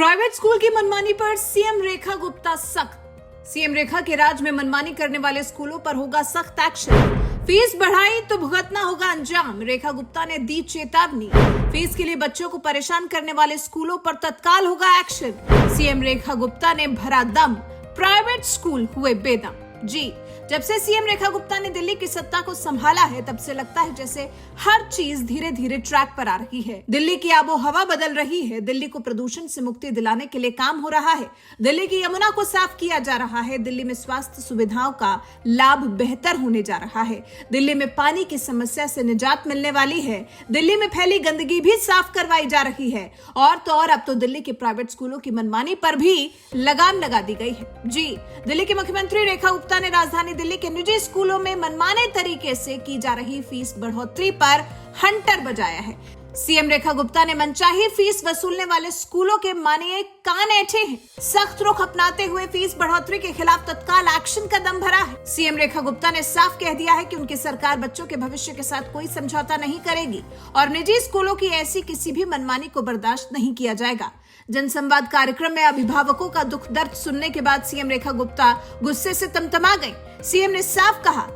Private school की मनमानी पर सीएम रेखा गुप्ता सख्त। सीएम रेखा के राज में मनमानी करने वाले स्कूलों पर होगा सख्त एक्शन। फीस बढ़ाई तो भुगतना होगा अंजाम, रेखा गुप्ता ने दी चेतावनी। फीस के लिए बच्चों को परेशान करने वाले स्कूलों पर तत्काल होगा एक्शन। सीएम रेखा गुप्ता ने भरा दम, प्राइवेट स्कूल हुए बेदम। जी, जब से सीएम रेखा गुप्ता ने दिल्ली की सत्ता को संभाला है तब से लगता है जैसे हर चीज धीरे धीरे ट्रैक पर आ रही है। दिल्ली की आबो हवा बदल रही है, दिल्ली को प्रदूषण से मुक्ति दिलाने के लिए काम हो रहा है, दिल्ली की यमुना को साफ किया जा रहा है, दिल्ली में स्वास्थ्य सुविधाओं का लाभ बेहतर होने जा रहा है, दिल्ली में पानी की समस्या से निजात मिलने वाली है, दिल्ली में फैली गंदगी भी साफ करवाई जा रही है और तो और अब तो दिल्ली के प्राइवेट स्कूलों की मनमानी पर भी लगाम लगा दी गई है। जी, दिल्ली के मुख्यमंत्री रेखा गुप्ता ने राजधानी दिल्ली के निजी स्कूलों में मनमाने तरीके से की जा रही फीस बढ़ोतरी पर हंटर बजाया है। सीएम रेखा गुप्ता ने मनचाही फीस वसूलने वाले स्कूलों के मानिए कान ऐंठे हैं। सख्त रुख अपनाते हुए फीस बढ़ोतरी के खिलाफ तत्काल एक्शन का दम भरा है। सीएम रेखा गुप्ता ने साफ कह दिया है कि उनकी सरकार बच्चों के भविष्य के साथ कोई समझौता नहीं करेगी और निजी स्कूलों की ऐसी किसी भी मनमानी को बर्दाश्त नहीं किया जाएगा। जनसंवाद कार्यक्रम में अभिभावकों का दुख दर्द सुनने के बाद सीएम रेखा गुप्ता गुस्से से तमतमा गई। सीएम ने साफ कहा,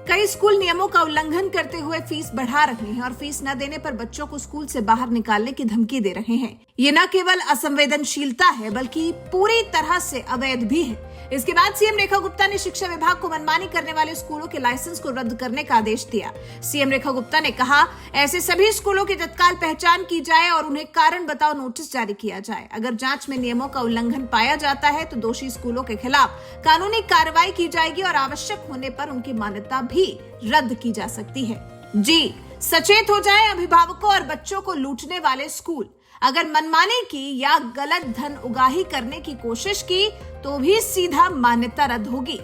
कई स्कूल नियमों का उल्लंघन करते हुए फीस बढ़ा रहे हैं और फीस न देने पर बच्चों को स्कूल से बाहर निकालने की धमकी दे रहे हैं। ये न केवल असंवेदनशीलता है बल्कि पूरी तरह से अवैध भी है। इसके बाद सीएम रेखा गुप्ता ने शिक्षा विभाग को मनमानी करने वाले स्कूलों के लाइसेंस को रद्द करने का आदेश दिया। सीएम रेखा गुप्ता ने कहा, ऐसे सभी स्कूलों की तत्काल पहचान की जाए और उन्हें कारण बताओ नोटिस जारी किया जाए। अगर जांच में नियमों का उल्लंघन पाया जाता है तो दोषी स्कूलों के खिलाफ कानूनी कार्रवाई की जाएगी और आवश्यक होने पर उनकी मान्यता भी रद्द की जा सकती है। जी, सचेत हो जाएं अभिभावकों और बच्चों को लूटने वाले स्कूल। अगर मनमानी की या गलत धन उगाही करने की कोशिश की तो भी सीधा मान्यता रद्द होगी।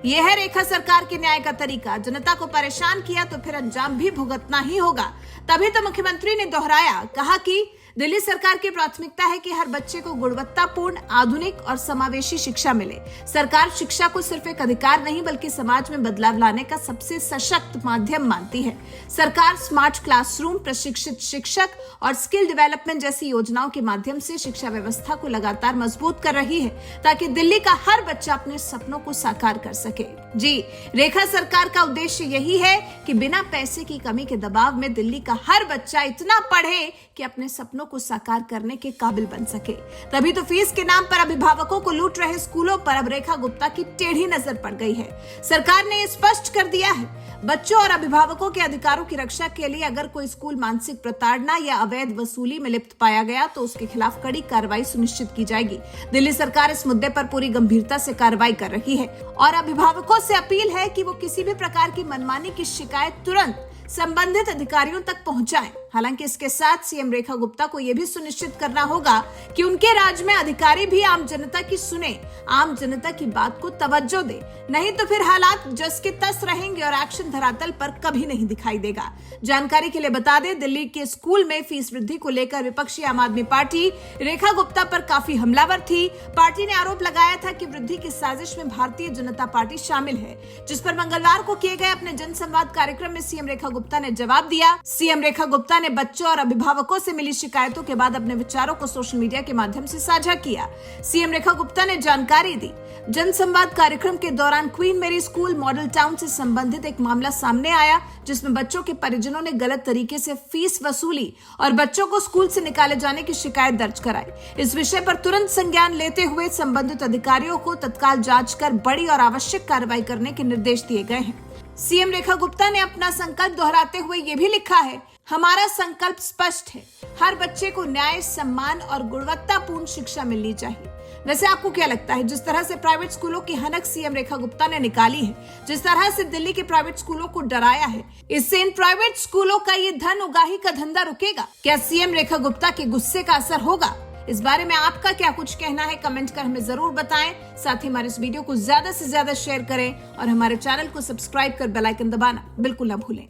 यह है रेखा सरकार के न्याय का तरीका। जनता को परेशान किया तो फिर अंजाम भी भुगतना ही होगा। तभी तो मुख्यमंत्री ने दोहराया, कहा कि दिल्ली सरकार की प्राथमिकता है कि हर बच्चे को गुणवत्तापूर्ण, आधुनिक और समावेशी शिक्षा मिले। सरकार शिक्षा को सिर्फ एक अधिकार नहीं बल्कि समाज में बदलाव लाने का सबसे सशक्त माध्यम मानती है। सरकार स्मार्ट क्लासरूम, प्रशिक्षित शिक्षक और स्किल डेवलपमेंट जैसी योजनाओं के माध्यम से शिक्षा व्यवस्था को लगातार मजबूत कर रही है ताकि दिल्ली का हर बच्चा अपने सपनों को साकार कर सके। जी, रेखा सरकार का उद्देश्य यही है कि बिना पैसे की कमी के दबाव में दिल्ली का हर बच्चा इतना पढ़े कि अपने सपनों को साकार करने के काबिल बन सके। तभी तो फीस के नाम पर अभिभावकों को लूट रहे स्कूलों पर अब रेखा गुप्ता की टेढ़ी नजर पड़ गई है। सरकार ने स्पष्ट कर दिया है, बच्चों और अभिभावकों के अधिकारों की रक्षा के लिए अगर कोई स्कूल मानसिक प्रताड़ना या अवैध वसूली में लिप्त पाया गया तो उसके खिलाफ कड़ी कार्रवाई सुनिश्चित की जाएगी। दिल्ली सरकार इस मुद्दे पर पूरी गंभीरता से कार्रवाई कर रही है और अभिभावकों से अपील है कि वो किसी भी प्रकार की मनमानी की शिकायत तुरंत संबंधित अधिकारियों तक पहुंचाएं। हालांकि इसके साथ सीएम रेखा गुप्ता को यह भी सुनिश्चित करना होगा कि उनके राज में अधिकारी भी आम जनता की सुने, आम जनता की बात को तवज्जो दे, नहीं तो फिर हालात जस के तस रहेंगे और एक्शन धरातल पर कभी नहीं दिखाई देगा। जानकारी के लिए बता दें, दिल्ली के स्कूल में फीस वृद्धि को लेकर विपक्षी आम आदमी पार्टी रेखा गुप्ता पर काफी हमलावर थी। पार्टी ने आरोप लगाया था कि वृद्धि की साजिश में भारतीय जनता पार्टी शामिल है, जिस पर मंगलवार को किए गए अपने जनसंवाद कार्यक्रम में सीएम रेखा गुप्ता ने जवाब दिया। सीएम रेखा गुप्ता ने बच्चों और अभिभावकों से मिली शिकायतों के बाद अपने विचारों को सोशल मीडिया के माध्यम से साझा किया। सीएम रेखा गुप्ता ने जानकारी दी, जनसंवाद कार्यक्रम के दौरान क्वीन मेरी स्कूल मॉडल टाउन से संबंधित एक मामला सामने आया जिसमें बच्चों के परिजनों ने गलत तरीके से फीस वसूली और बच्चों को स्कूल से निकाले जाने की शिकायत दर्ज कराई। इस विषय पर तुरंत संज्ञान लेते हुए संबंधित अधिकारियों को तत्काल जांच कर बड़ी और आवश्यक कार्रवाई करने के निर्देश दिए गए हैं। सीएम रेखा गुप्ता ने अपना संकल्प दोहराते हुए ये भी लिखा है, हमारा संकल्प स्पष्ट है, हर बच्चे को न्याय, सम्मान और गुणवत्तापूर्ण शिक्षा मिलनी चाहिए। वैसे आपको क्या लगता है, जिस तरह से प्राइवेट स्कूलों की हनक सीएम रेखा गुप्ता ने निकाली है, जिस तरह से दिल्ली के प्राइवेट स्कूलों को डराया है, इससे इन प्राइवेट स्कूलों का ये धन उगाही का धंधा रुकेगा? क्या सीएम रेखा गुप्ता के गुस्से का असर होगा? इस बारे में आपका क्या कुछ कहना है, कमेंट कर हमें जरूर बताएं। साथ ही हमारे इस वीडियो को ज्यादा से ज्यादा शेयर करें और हमारे चैनल को सब्सक्राइब कर बेल आइकन दबाना बिल्कुल न भूलें।